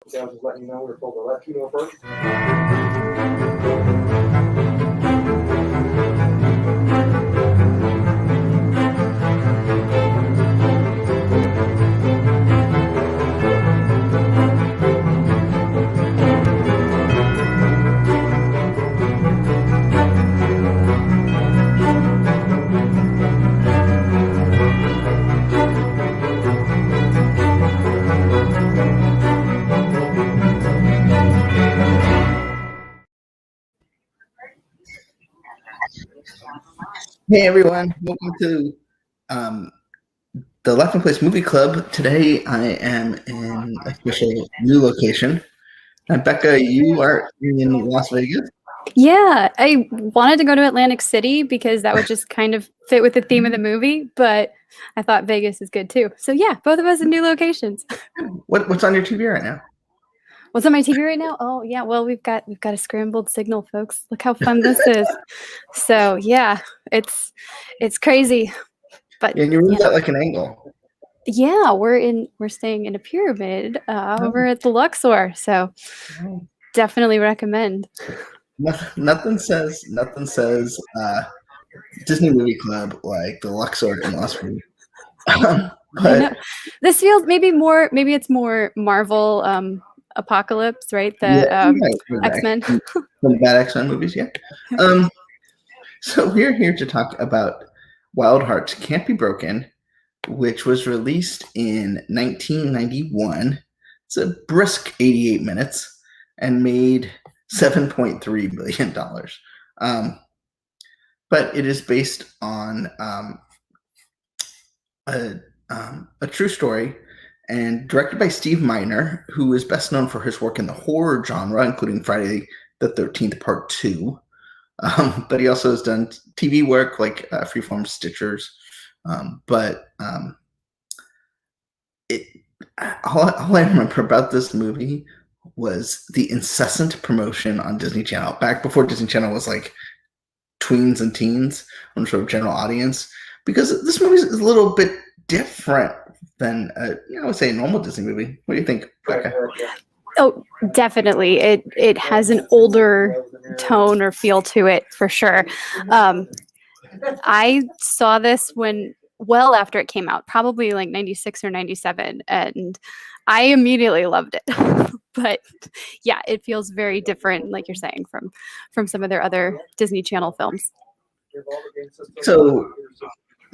Okay, I was just letting you know we're supposed to let you know first. Hey everyone, welcome to the Laughing Place Movie Club. Today I am in a special new location. Becca, you are in Las Vegas. Yeah, I wanted to go to Atlantic City because that would just kind of fit with the theme of the movie, but I thought Vegas is good too. So yeah, both of us in new locations. What's on your TV right now? What's on my TV right now? Oh yeah, well we've got a scrambled signal, folks. Look how fun this is. So yeah, it's crazy, but Yeah, you really got like an angle. yeah, we're staying in a pyramid over at the Luxor. So definitely recommend. Nothing says Disney Movie Club like the Luxor in Las Vegas. I know. This feels maybe it's more Marvel Apocalypse, right? The X-Men. Some bad X-Men movies, yeah. So we're here to talk about Wild Hearts Can't Be Broken, which was released in 1991. It's a brisk 88 minutes and made $7.3 million. But it is based on a true story and directed by Steve Miner, who is best known for his work in the horror genre, including Friday the 13th Part 2. But he also has done TV work like Freeform Stitchers. All I remember about this movie was the incessant promotion on Disney Channel. Back before Disney Channel was like tweens and teens, on sort of general audience, because this movie is a little bit different than I would say a normal Disney movie. What do you think, Becca? Oh, definitely. It has an older tone or feel to it for sure. I saw this well after it came out, probably like 96 or 97, and I immediately loved it. But yeah, it feels very different, like you're saying, from some of their other Disney Channel films. So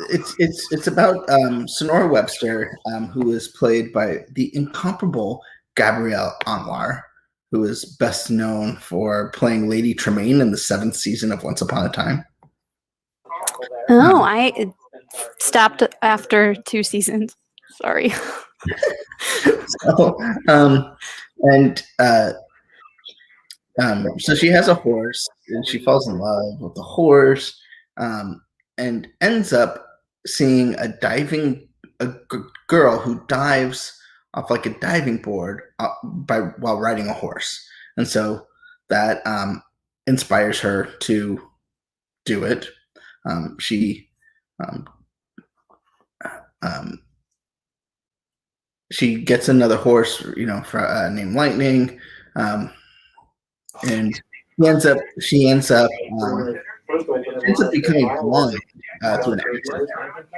it's about Sonora Webster, who is played by the incomparable Gabrielle Anwar, who is best known for playing Lady Tremaine in the 7th season of Once Upon a Time. Oh, I stopped after 2 seasons. Sorry. So she has a horse, and she falls in love with the horse, and ends up seeing a girl who dives off like a diving board while riding a horse, and so that inspires her to do it. She gets another horse, named Lightning, and she ends up becoming blind through an accident.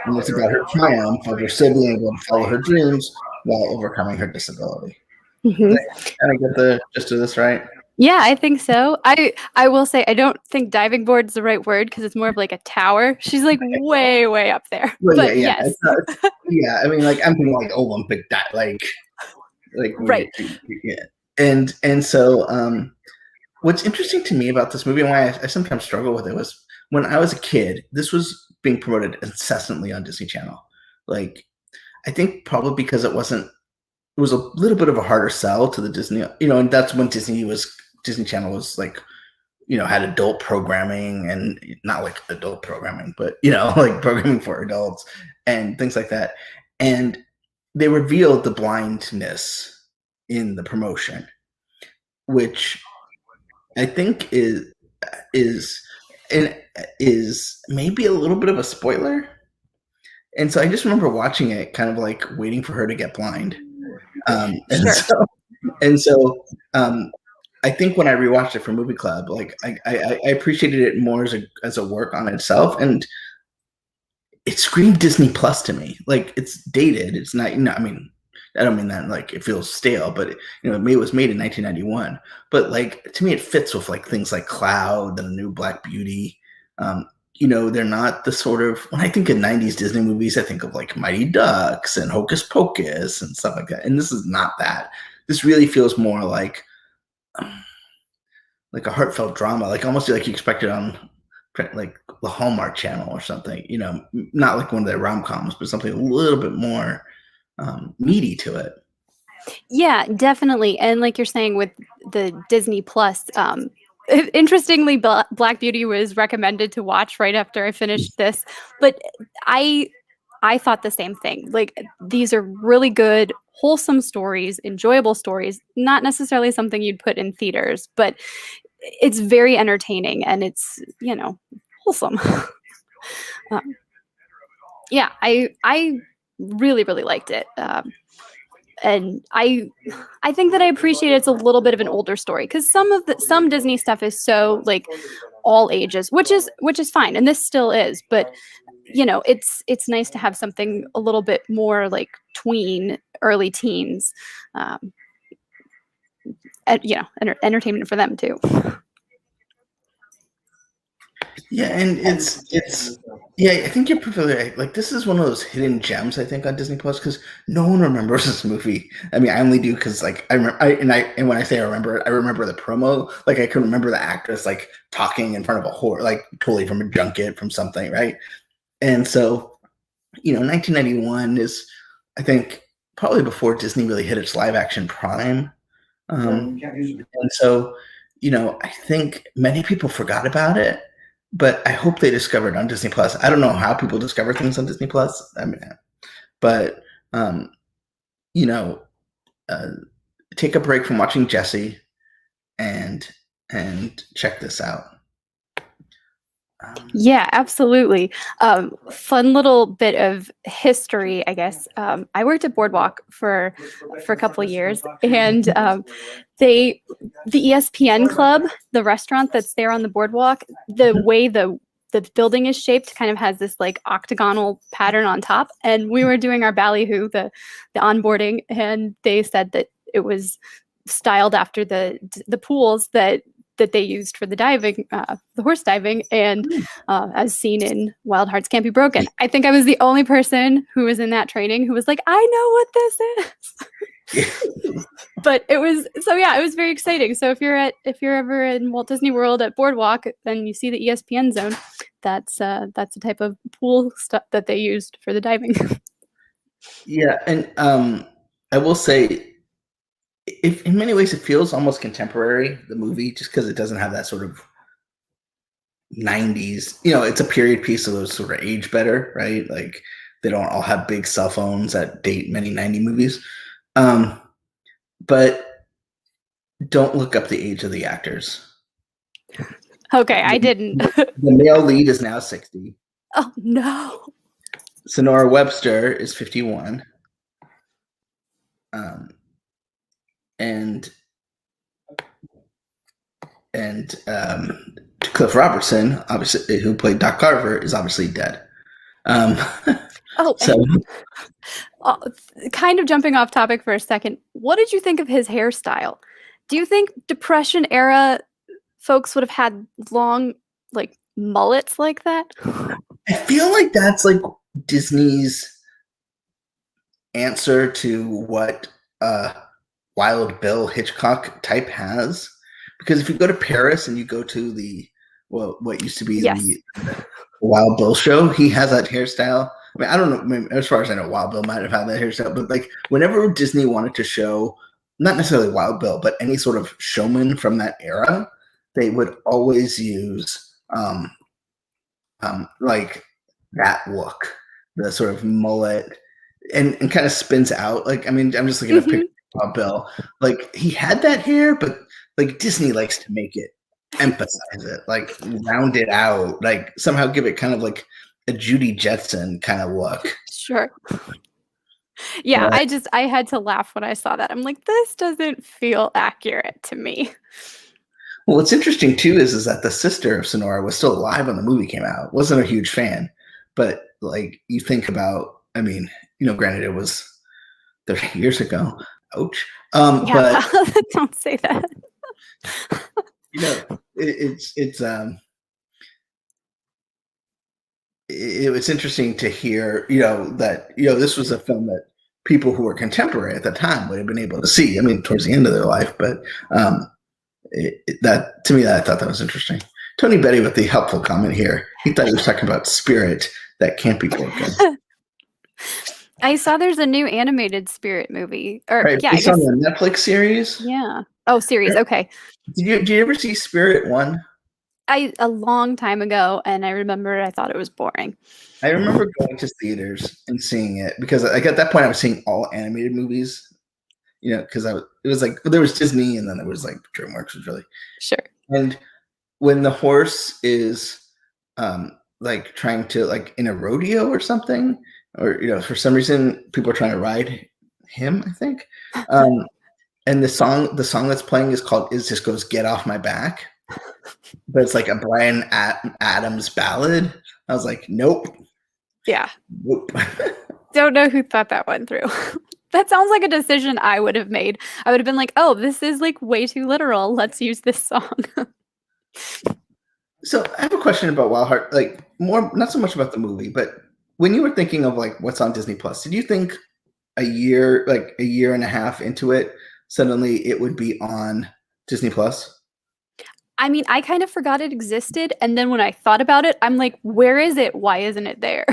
And it's about her triumph of her still being able to follow her dreams while overcoming her disability. Mm-hmm. Did I get the gist of this right? Yeah, I think so. I will say I don't think diving board is the right word because it's more of like a tower. She's like way up there. Well, but yeah. Yes. Yeah, I mean, like I'm thinking like Olympic like right. Yeah. And so what's interesting to me about this movie and why I sometimes struggle with it was when I was a kid, this was being promoted incessantly on Disney Channel. Like, I think probably because it was a little bit of a harder sell to the Disney, and that's when Disney Channel was like, had adult programming, and not like adult programming, but, like programming for adults and things like that. And they revealed the blindness in the promotion, which I think is maybe a little bit of a spoiler. And so I just remember watching it kind of like waiting for her to get blind. Sure. And so I think when I rewatched it for Movie Club, like I appreciated it more as a work on itself, and it screamed Disney Plus to me. Like it's dated. It's not. I mean, I don't mean that like it feels stale, but it was made in 1991. But like to me, it fits with like things like Cloud and the new Black Beauty. They're not the sort of, when I think of 90s Disney movies, I think of like Mighty Ducks and Hocus Pocus and stuff like that. And this is not that. This really feels more like a heartfelt drama, like almost like you expect it on like the Hallmark Channel or something, not like one of their rom-coms, but something a little bit more meaty to it. Yeah, definitely. And like you're saying with the Disney Plus, interestingly, Black Beauty was recommended to watch right after I finished this, but I thought the same thing. Like these are really good, wholesome stories, enjoyable stories, not necessarily something you'd put in theaters, but it's very entertaining and it's, wholesome. Yeah, I really, really liked it. And I think that I appreciate it's a little bit of an older story because some Disney stuff is so like all ages, which is fine, and this still is. But it's nice to have something a little bit more like tween, early teens, entertainment for them too. Yeah, and I think you're perfectly right. Like this is one of those hidden gems I think on Disney Plus because no one remembers this movie. I mean, I only do because like I remember, and when I say I remember it, I remember the promo. Like I can remember the actress like talking in front of a horse, like totally from a junket from something, right? And so, 1991 is, I think, probably before Disney really hit its live action prime. And so, I think many people forgot about it. But I hope they discovered on Disney Plus. I don't know how people discover things on Disney Plus. I mean, but take a break from watching Jessie, and check this out. Yeah, absolutely. Fun little bit of history, I guess. I worked at Boardwalk for a couple of years, and the ESPN Club, the restaurant that's there on the boardwalk, the way the building is shaped kind of has this like octagonal pattern on top. And we were doing our ballyhoo, the onboarding, and they said that it was styled after the pools that they used for the diving, the horse diving, and as seen in Wild Hearts Can't Be Broken. I think I was the only person who was in that training who was like, I know what this is. But it was very exciting. So if you're ever in Walt Disney World at Boardwalk and you see the ESPN zone, that's the type of pool stuff that they used for the diving. Yeah, and I will say, if in many ways it feels almost contemporary, the movie, just because it doesn't have that sort of 90s, it's a period piece, so those sort of age better, right? Like they don't all have big cell phones that date many 90 movies. But don't look up the age of the actors. Okay, I didn't. The male lead is now 60. Oh no. Sonora Webster is 51. And Cliff Robertson, obviously, who played Doc Carver, is obviously dead. So kind of jumping off topic for a second, what did you think of his hairstyle? Do you think Depression era folks would have had long like mullets like that? I feel like that's like Disney's answer to what Wild Bill Hitchcock type has, because if you go to Paris and you go to what used to be the Wild Bill show, he has that hairstyle. I mean, I don't know. I mean, as far as I know, Wild Bill might have had that hairstyle, but like whenever Disney wanted to show, not necessarily Wild Bill, but any sort of showman from that era, they would always use like that look, the sort of mullet, and kind of spins out. Like, I mean, I'm just looking at a picture of Bill. Like he had that hair, but like Disney likes to make it emphasize it, like round it out, like somehow give it kind of like a Judy Jetson kind of look. Sure. Yeah, I had to laugh when I saw that. I'm like, this doesn't feel accurate to me. Well, what's interesting too is that the sister of Sonora was still alive when the movie came out. Wasn't a huge fan, but like you think about, I mean, granted it was 30 years ago. Ouch. Yeah, But don't say that. It was interesting to hear, that this was a film that people who were contemporary at the time would have been able to see. I mean, towards the end of their life, but that to me, I thought that was interesting. Tony Betty with the helpful comment here. He thought he was talking about Spirit that can't be broken. I saw there's a new animated Spirit movie, or Right, yeah, based on the Netflix series. Yeah. Oh, series. Okay. Did you ever see Spirit 1? A long time ago, and I remember I thought it was boring. I remember going to theaters and seeing it because like at that point I was seeing all animated movies, because it was like there was Disney and then there was like DreamWorks was really sure. And when the horse is like trying to like in a rodeo or something, or for some reason people are trying to ride him, I think. And the song that's playing is called just goes Get Off My Back. But it's like a Bryan Adams ballad. I was like, nope. Yeah. Nope. Don't know who thought that one through. That sounds like a decision I would have made. I would have been like, oh, this is like way too literal. Let's use this song. So I have a question about Wild Heart, like more, not so much about the movie, but when you were thinking of like what's on Disney Plus, did you think a year and a half into it, suddenly it would be on Disney Plus? I mean, I kind of forgot it existed. And then when I thought about it, I'm like, where is it? Why isn't it there?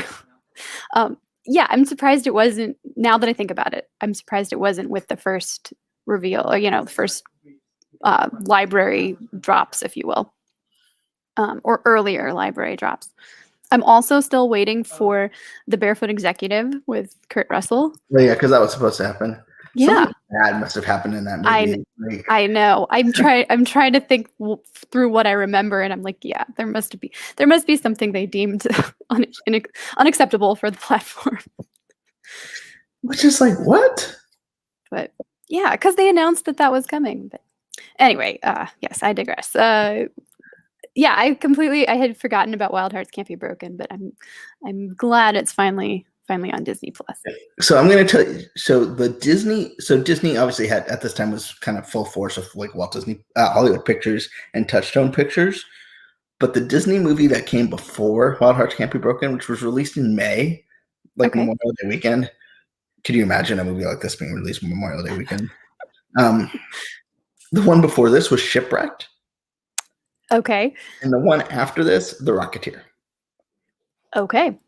Yeah, I'm surprised it wasn't. Now that I think about it, I'm surprised it wasn't with the first reveal or, the first library drops, if you will, or earlier library drops. I'm also still waiting for The Barefoot Executive with Kurt Russell. Well, yeah, because that was supposed to happen. Yeah, something bad must have happened in that movie. I know. I'm trying to think through what I remember, and I'm like, yeah, there must be something they deemed unacceptable for the platform. Which is like what? But yeah, because they announced that was coming. But anyway, yes, I digress. Yeah, I had forgotten about Wild Hearts Can't Be Broken, but I'm glad it's finally on Disney Plus. So I'm going to tell you. So Disney obviously had at this time was kind of full force of like Walt Disney, Hollywood Pictures, and Touchstone Pictures. But the Disney movie that came before Wild Hearts Can't Be Broken, which was released in May, like Memorial Day weekend. Could you imagine a movie like this being released Memorial Day weekend? The one before this was Shipwrecked. Okay. And the one after this, The Rocketeer. Okay.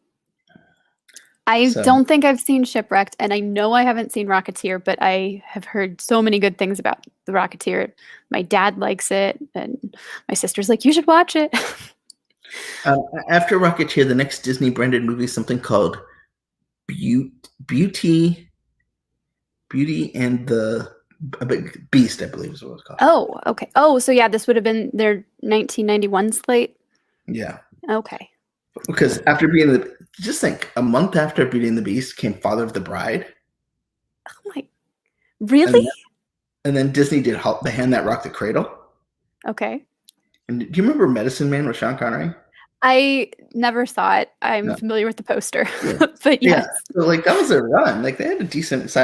I don't think I've seen Shipwrecked, and I know I haven't seen Rocketeer, but I have heard so many good things about The Rocketeer. My dad likes it, and my sister's like, you should watch it. After Rocketeer, the next Disney-branded movie is something called Beauty and the Beast, I believe is what it's called. Oh, okay. Oh, so yeah, this would have been their 1991 slate? Yeah. Okay. Because after just think, a month after Beauty and the Beast came Father of the Bride. Oh my, really? And then Disney did The Hand That Rocked the Cradle. Okay. And do you remember Medicine Man with Sean Connery? I never saw it. I'm familiar with the poster, but yes. So like that was a run. Like they had a decent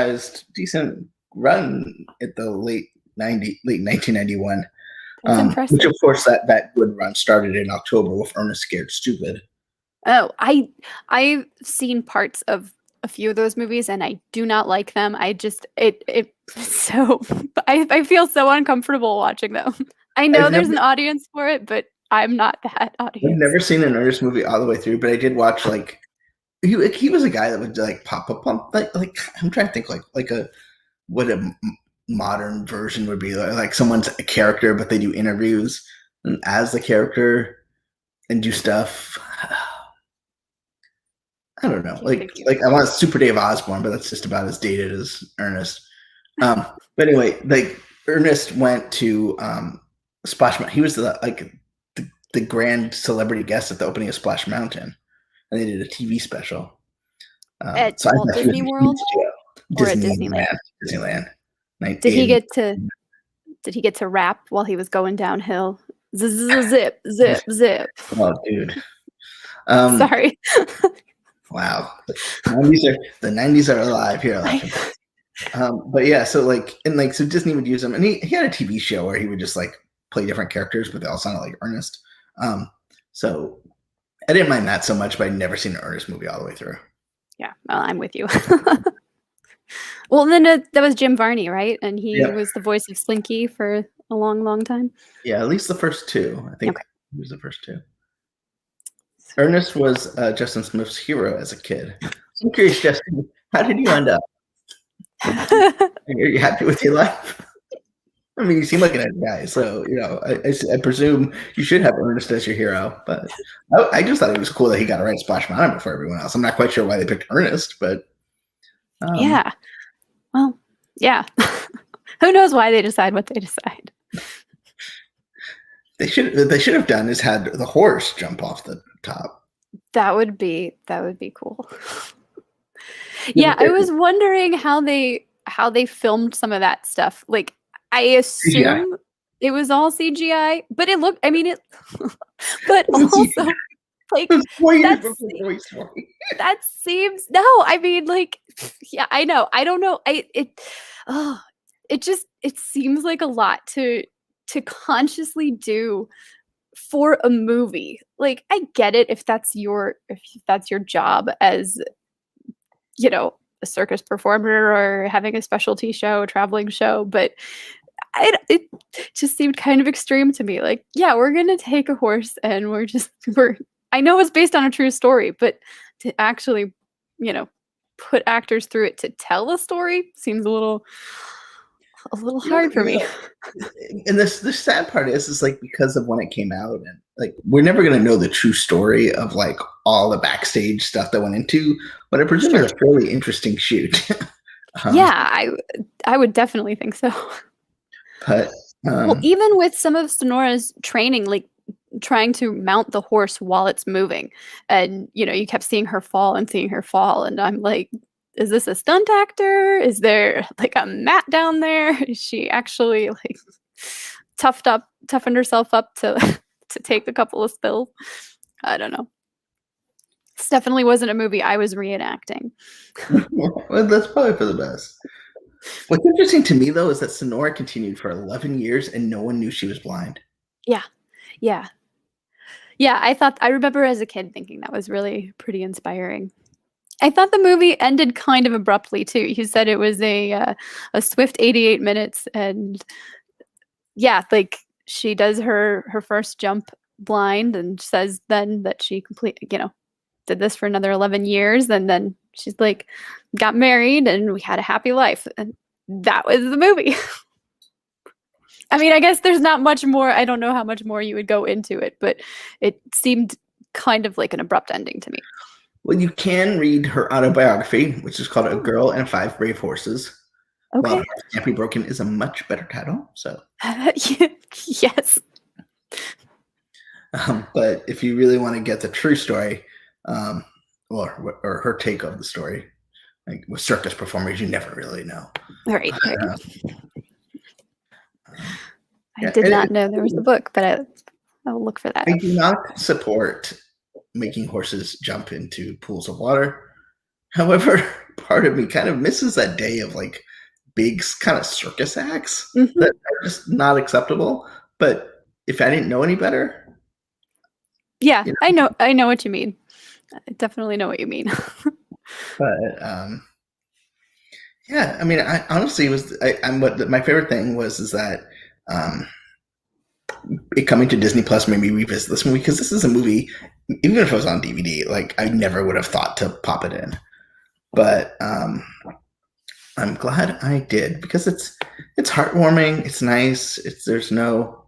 run at the late 1991. That's impressive. Which of course that good run started in October with Ernest Scared Stupid. Oh, I've seen parts of a few of those movies and I do not like them. I just I feel so uncomfortable watching them. I know there's an audience for it, but I'm not that audience. I've never seen an Ernest movie all the way through, but I did watch like he was a guy that would like pop up on like I'm trying to think what a modern version would be like someone's a character, but they do interviews as the character and do stuff. I don't know. Like I want Super Dave Osborne, but that's just about as dated as Ernest. But anyway, like Ernest went to Splash Mountain. He was the grand celebrity guest at the opening of Splash Mountain, and they did a TV special. At Walt Disney World. Or at Disneyland? Disneyland. Did he get to rap while he was going downhill? Zip, zip, zip. Oh, dude. Sorry. Wow. The 90s are alive here. But yeah, so so Disney would use him, and he had a TV show where he would just like play different characters, but they all sounded like Ernest. So I didn't mind that so much, but I'd never seen an Ernest movie all the way through. Yeah, well, I'm with you. Well, then that was Jim Varney, right? And he was the voice of Slinky for a long, long time. Yeah, at least the first two. I think he was the first two. Ernest was Justin Smith's hero as a kid. I'm curious, Justin, how did you end up? Are you happy with your life? I mean, you seem like a nice guy, so I presume you should have Ernest as your hero. But I just thought it was cool that he got to ride Splash Mountain before everyone else. I'm not quite sure why they picked Ernest, but yeah. Well, yeah. Who knows why they decide what they decide? They should have done is had the horse jump off the top. That would be cool. Yeah, I was wondering how they filmed some of that stuff. Like, I assume it was all CGI, but it looked. I mean, it. But also, like that seems no. I mean, like, yeah, I know. I don't know. It seems like a lot to consciously do for a movie. Like, I get it if that's your job as, a circus performer or having a specialty show, a traveling show, but it just seemed kind of extreme to me. Like, yeah, we're gonna take a horse and I know it's based on a true story, but to actually, put actors through it to tell a story seems a little hard for me. And the sad part is like, because of when it came out, and like we're never gonna know the true story of like all the backstage stuff that went into, but I presume it's a fairly interesting shoot. Yeah, I would definitely think so. But well, even with some of Sonora's training, like trying to mount the horse while it's moving, and you kept seeing her fall, and I'm like, is this a stunt actor? Is there like a mat down there? Is she actually like toughened herself up to take a couple of spills? I don't know. This definitely wasn't a movie I was reenacting. Well, that's probably for the best. What's interesting to me, though, is that Sonora continued for 11 years and no one knew she was blind. Yeah. I remember as a kid thinking that was really pretty inspiring. I thought the movie ended kind of abruptly too. You said it was a swift 88 minutes, and yeah, like she does her first jump blind and says then that she did this for another 11 years, and then she's like got married and we had a happy life, and that was the movie. I mean, I guess there's not much more. I don't know how much more you would go into it, but it seemed kind of like an abrupt ending to me. Well, you can read her autobiography, which is called A Girl and Five Brave Horses. Okay. Well, Can't Be Broken is a much better title. So yes. But if you really want to get the true story, or her take of the story, like with circus performers, you never really know. Right. I did not know there was a book, but I'll look for that. I do not support making horses jump into pools of water. However, part of me kind of misses that day of like big kind of circus acts that are just not acceptable. But if I didn't know any better. Yeah, I know what you mean. I definitely know what you mean. But yeah, I mean, I honestly my favorite thing is that it coming to Disney Plus made me revisit this movie, because this is a movie, even if it was on DVD, like I never would have thought to pop it in. But I'm glad I did, because it's heartwarming, it's nice, there's no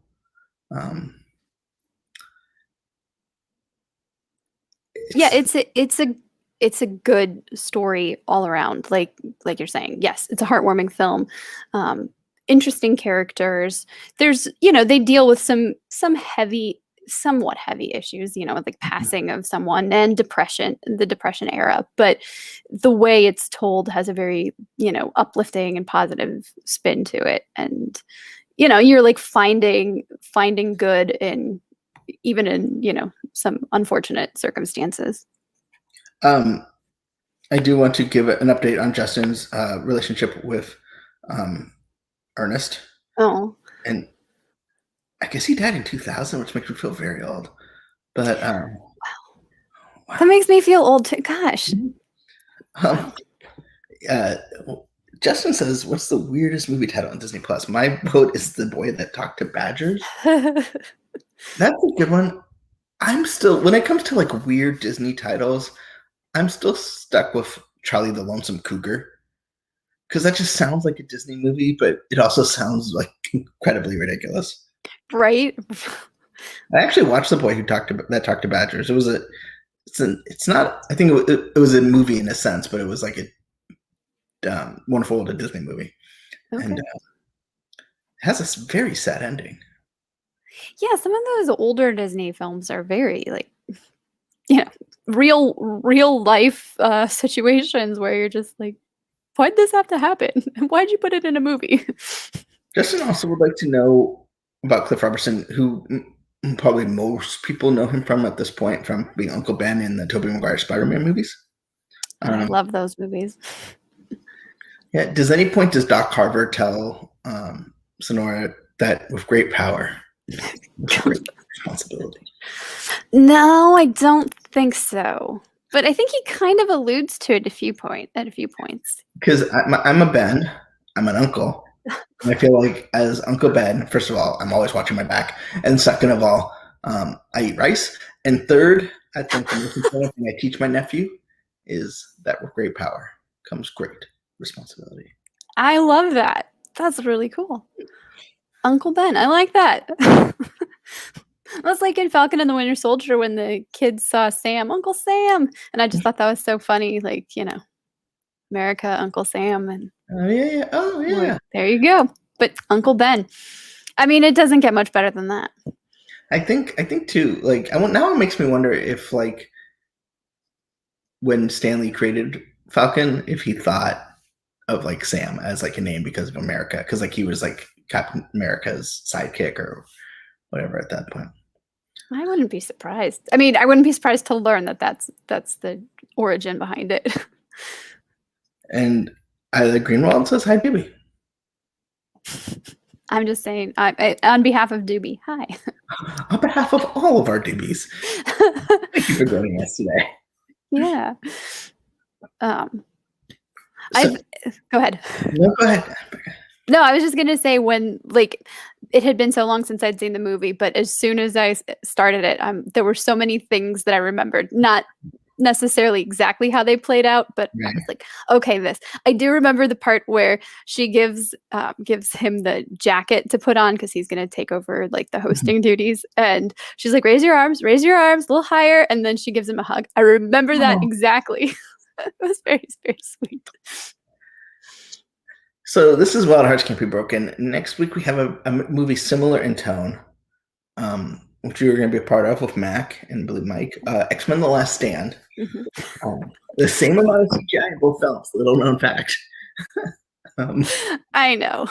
it's a good story all around. Like you're saying, yes, it's a heartwarming film. Interesting characters. There's, they deal with some heavy somewhat heavy issues, with like passing of someone and the depression era. But the way it's told has a very, uplifting and positive spin to it. And, you're like finding good even in, some unfortunate circumstances. I do want to give an update on Justin's relationship with Ernest. Oh. And I guess he died in 2000, which makes me feel very old. But wow. That makes me feel old too. Gosh. Justin says, "What's the weirdest movie title on Disney Plus?" My vote is The Boy That Talked to Badgers. That's a good one. I'm still, when it comes to like weird Disney titles, I'm still stuck with Charlie the Lonesome Cougar, because that just sounds like a Disney movie, but it also sounds like incredibly ridiculous. Right? I actually watched The Boy That Talked to Badgers. It's not. I think it was a movie in a sense, but it was like a Wonderful World of Disney movie, and it has a very sad ending. Yeah, some of those older Disney films are very like, real life situations where you're just like, why'd this have to happen? And why'd you put it in a movie? Justin also would like to know about Cliff Robertson, who probably most people know him from at this point, from being Uncle Ben in the Tobey Maguire Spider-Man movies. I love those movies. Yeah. Does Doc Carver tell Sonora that with great power, great responsibility? No, I don't think so. But I think he kind of alludes to it at a few points. Because I'm a Ben, I'm an uncle, and I feel like as Uncle Ben, first of all, I'm always watching my back, and second of all, I eat rice, and third, I think the most important thing I teach my nephew is that with great power comes great responsibility. I love that. That's really cool. Uncle Ben, I like that. That's like in Falcon and the Winter Soldier when the kids saw Sam, Uncle Sam, and I just thought that was so funny. Like, America, Uncle Sam, and Oh yeah. There you go. But Uncle Ben, I mean, it doesn't get much better than that. I think too. Like, now it makes me wonder if, like, when Stanley created Falcon, if he thought of like Sam as like a name because of America, because like he was like Captain America's sidekick or whatever at that point. I wouldn't be surprised. I mean, I wouldn't be surprised to learn that that's the origin behind it. And Isla Greenwald says, "Hi, Doobie." I'm just saying, on behalf of Doobie, hi. On behalf of all of our Doobies, thank you for joining us today. Yeah. Go ahead. No, go ahead. No, I was just gonna say, when like it had been so long since I'd seen the movie, but as soon as I started it, there were so many things that I remembered, not necessarily exactly how they played out, but I was like, okay, I do remember the part where she gives him the jacket to put on because he's gonna take over like the hosting duties, and she's like, raise your arms a little higher, and then she gives him a hug. I remember that exactly. It was very, very sweet. So this is Wild Hearts Can't Be Broken. Next week we have a movie similar in tone, which you are going to be a part of with Mac and I believe Mike. X-Men: The Last Stand. Mm-hmm. The same amount of CGI in both films. Little known fact. I know.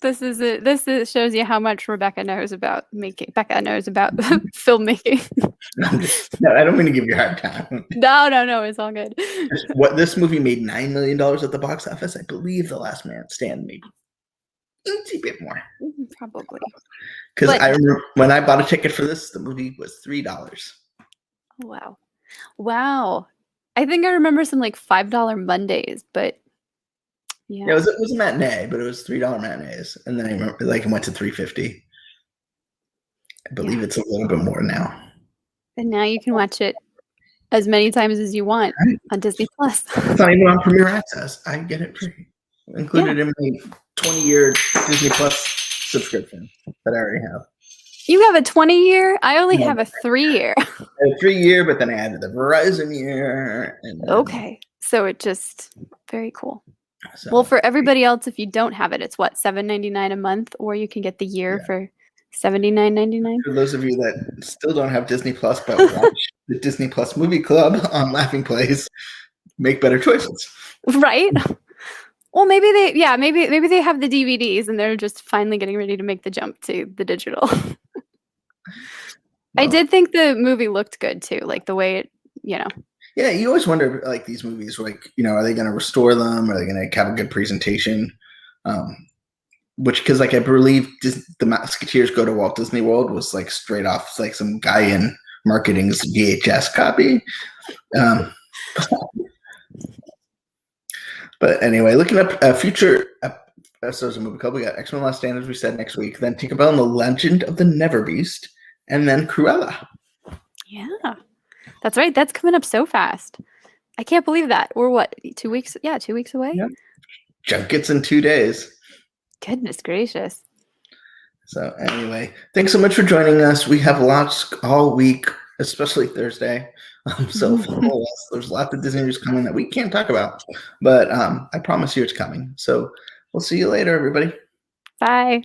This shows you how much Rebecca knows about making. Becca knows about filmmaking. No, I don't mean to give you a hard time. No, it's all good. This movie made $9 million at the box office. I believe The Last Man Stand made a bit more. Probably. Because I remember when I bought a ticket for this, the movie was $3. Wow. I think I remember some like $5 Mondays, but yeah, it was a matinee, but it was $3 matinees, and then I remember like it went to $3.50. I believe it's a little bit more now. And now you can watch it as many times as you want on Disney Plus. It's not even on Premier Access. I get it free, included in my 20-year Disney Plus subscription that I already have. You have a 20-year? I only have a 3-year. I have a 3-year, but then I added the Verizon year. Okay, so it just very cool. So, well, for everybody else, if you don't have it, it's what, $7.99 a month, or you can get the year for $79.99. For those of you that still don't have Disney Plus but watch the Disney Plus Movie Club on Laughing Plays, make better choices. Right? Well, maybe they have the DVDs and they're just finally getting ready to make the jump to the digital. I did think the movie looked good too, like the way it, Yeah, you always wonder, like, these movies, like, are they going to restore them? Are they going to have a good presentation? Because, like, I believe the Musketeers Go to Walt Disney World was, like, straight off, like, some guy in marketing's VHS copy. But anyway, looking up future episodes of Movie Club, we got X-Men Last Stand, as we said, next week. Then Tinkerbell and the Legend of the Never Beast. And then Cruella. Yeah. That's right. That's coming up so fast. I can't believe that. We're what, 2 weeks? Yeah, 2 weeks away. Yep. Junkets in 2 days. Goodness gracious. So anyway, thanks so much for joining us. We have lots all week, especially Thursday. So follow us. There's lots of Disney news coming that we can't talk about, but I promise you it's coming. So we'll see you later, everybody. Bye.